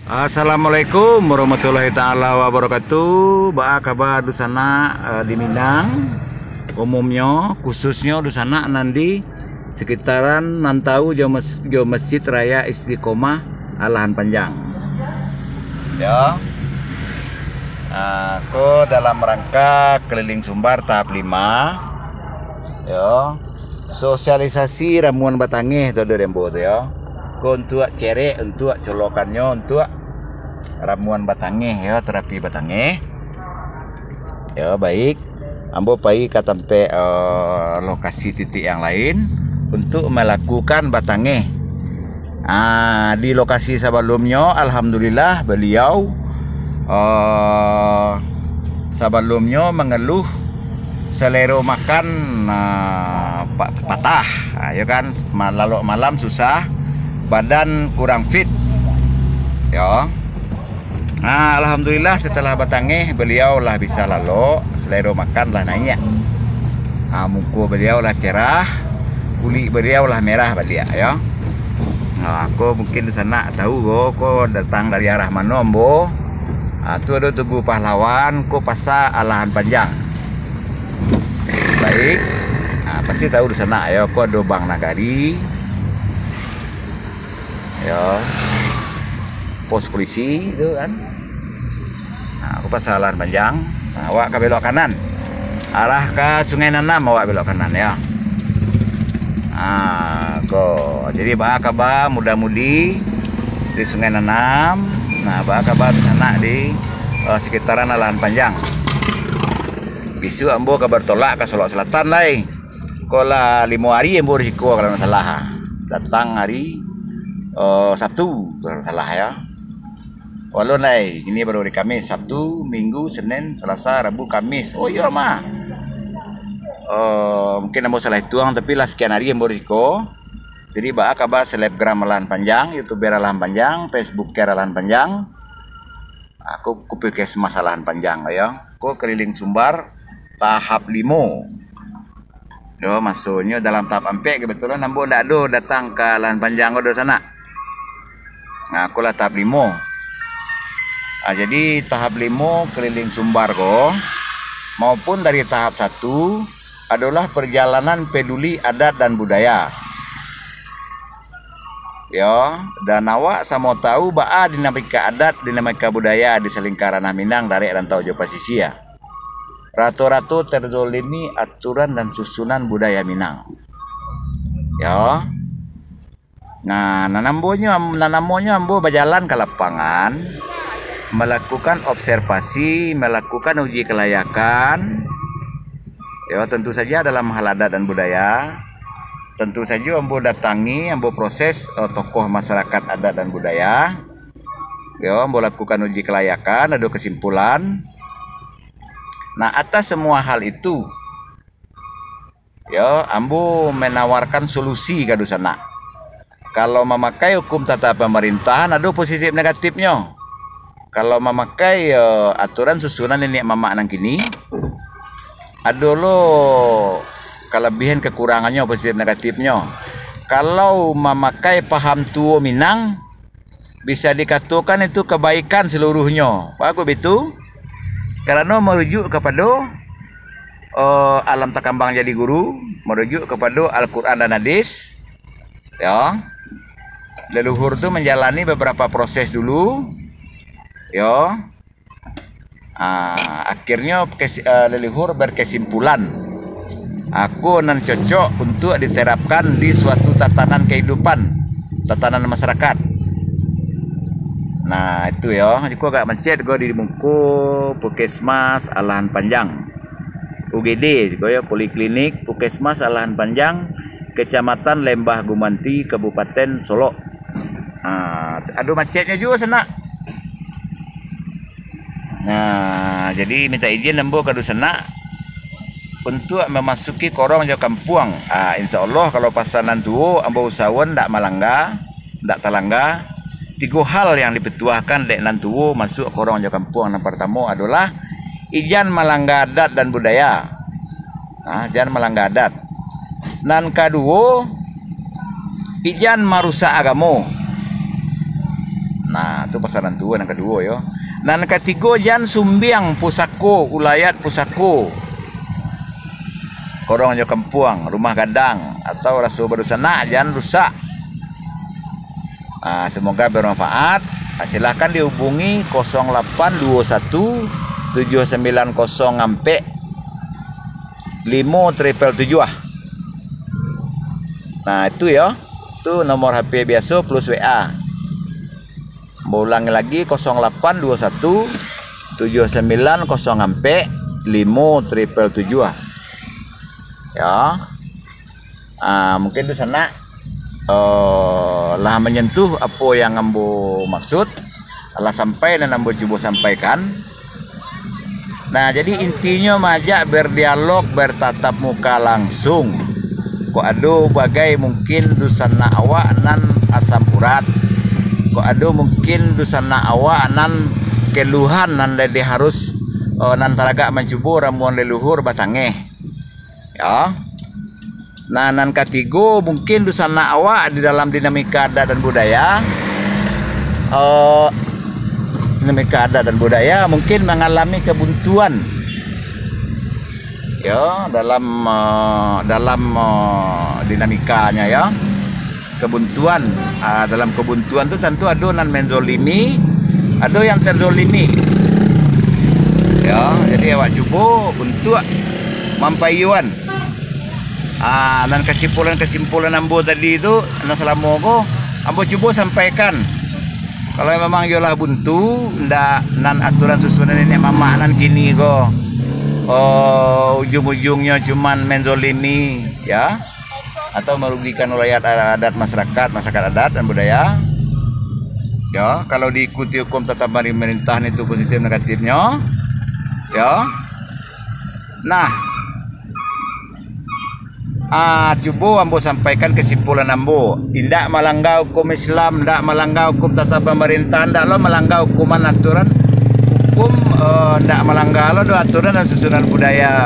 Assalamualaikum warahmatullahi taala wabarakatuh. Ba kabar di sana di Minang umumnya, khususnya di sana nanti sekitaran nantau jo Masjid Raya Istiqomah Alahan Panjang. Ya. Aku dalam rangka keliling Sumbar tahap 5. Ya. Sosialisasi ramuan batangeh itu rembo tuh ya. Ko untuk cerek, untuk colokannya, untuk ramuan batangeh ya, terapi batangeh. Ya baik, ambo pai ke tempat lokasi titik yang lain untuk melakukan batangeh. Di lokasi sebelumnya alhamdulillah beliau sebelumnya mengeluh selero makan patah, ya kan, lalu malam susah, badan kurang fit ya. Alhamdulillah setelah batangeh beliau lah bisa lalu selera makan lah naik. Muka beliau lah cerah, kulit beliau lah merah balik ya. Aku mungkin di sana tahu kok datang dari arah mana ambo. Tu ada Tugu Pahlawan, ko pasar Alahan Panjang. Baik, pasti tahu di sana ya, ko ada Bang Nagari. Ya, pos polisi itu kan. Aku pasar Alahan Panjang. Awak ke belok kanan, arah ke Sungai Nanam, awak belok kanan ya. Jadi kabar muda-mudi di Sungai Nanam. Kabar di sana di sekitaran Alahan Panjang. Bisu ambo kabar tolak ke Solok Selatan lai. Kola 5 hari ambo risiko kalau nggak salah. Datang hari Sabtu kalau salah ya. Walau nai, ini baru hari Kamis, Sabtu, Minggu, Senin, Selasa, Rabu, Kamis. Oh iya mah. Mungkin ambo salah hitung, tapi lah sekian hari ambo risiko. Jadi kabar selebgram Alahan Panjang, YouTuber Alahan Panjang, Facebooker Alahan Panjang. Aku Puskesmas Alahan Panjang ya. Aku keliling Sumbar tahap 5. Yo, maksudnya dalam tahap 4 kebetulan ambo ndak do datang ke Alahan Panjang do sana. Aku lah tahap 5. Jadi tahap 5 keliling Sumbar maupun dari tahap 1 adalah perjalanan peduli adat dan budaya. Ya, dan awak sama tahu dinamika adat, dinamika budaya di selingkaran Minang dari rantau Jawa Pasisi ya. Ratu-ratu terzolimi aturan dan susunan budaya Minang. Ya. Nanamonya ambo berjalan ke lapangan, melakukan observasi, melakukan uji kelayakan. Ya, tentu saja dalam hal adat dan budaya. Tentu saja ambo datangi, ambo proses tokoh masyarakat adat dan budaya. Ya, ambo lakukan uji kelayakan, ada kesimpulan. Atas semua hal itu, ya, ambo menawarkan solusi ke sana. Kalau memakai hukum tata pemerintahan, ada positif negatifnya. Kalau memakai aturan susunan ini mama nang kini, ada lo kelebihan kekurangannya, positif negatifnya. Kalau memakai paham tua Minang, bisa dikatakan itu kebaikan seluruhnya. Bagus itu, karena merujuk kepada alam takambang jadi guru, merujuk kepada Al-Quran dan Hadis. Ya, leluhur itu menjalani beberapa proses dulu. Ya, akhirnya leluhur berkesimpulan. Aku nan cocok untuk diterapkan di suatu tatanan kehidupan, tatanan masyarakat. Itu ya. Aku agak mencet di muka Puskesmas Alahan Panjang. UGD ya, Poliklinik Puskesmas Alahan Panjang, Kecamatan Lembah Gumanti, Kabupaten Solok. Aduh macetnya juga sana. Jadi minta izin ambo ke sana untuk memasuki korong jauh kampung. Insya Allah kalau pasanan tuh ambo usahawan ndak malangga, ndak talangga. 3 hal yang dipetuahkan dek nantuwo masuk korong jauh kampung. Yang pertama adalah ijan malangga adat dan budaya. Ijan malangga adat. Nan kedua ijan marusak agama. Itu pasaran tua yang kedua yo. Nan ketiga jan sumbiang pusako, ulayat pusako. Korong jo kampuang, rumah gadang atau rasu berusana jan rusak. Semoga bermanfaat. Silahkan dihubungi 0821 790 sampai 5777. Nah itu ya, itu nomor HP biasa plus WA. Mau ulangi lagi 0821 790 sampai 5777. Ya, mungkin di sana lah menyentuh apa yang ambo maksud, lah sampai dan ambo coba sampaikan. Nah jadi intinya majak berdialog, bertatap muka langsung. Kok ada bagai mungkin dusana awak nan asam urat. Kok ada mungkin dusana awak nan keluhan nan lede harus nan taraga mencuba ramuan leluhur batange. Ya. Nah nan ketiga mungkin dusana awak di dalam dinamika adat dan budaya. Dinamika adat dan budaya mungkin mengalami kebuntuan. Ya, dalam dinamikanya ya, kebuntuan. Dalam kebuntuan itu tentu ada nan menzolimi, ada yang terzolimi. Ya, jadi awak coba untuk mampayuan. Dan kesimpulan ambo tadi itu, nah selama aku ambo coba sampaikan. Kalau memang yolah buntu, ndak nan aturan susunan ini mama nan gini go. Ujung-ujungnya cuman menzolimi ya, atau merugikan ulayat adat masyarakat adat dan budaya ya. Kalau diikuti hukum tata pemerintahan itu positif negatifnya ya. Nah coba ambo sampaikan kesimpulan ambo. Tidak melanggar hukum Islam, tidak melanggar hukum tata pemerintahan, tidak lo melanggar hukuman aturan hukum, tidak melanggar lo aturan dan susunan budaya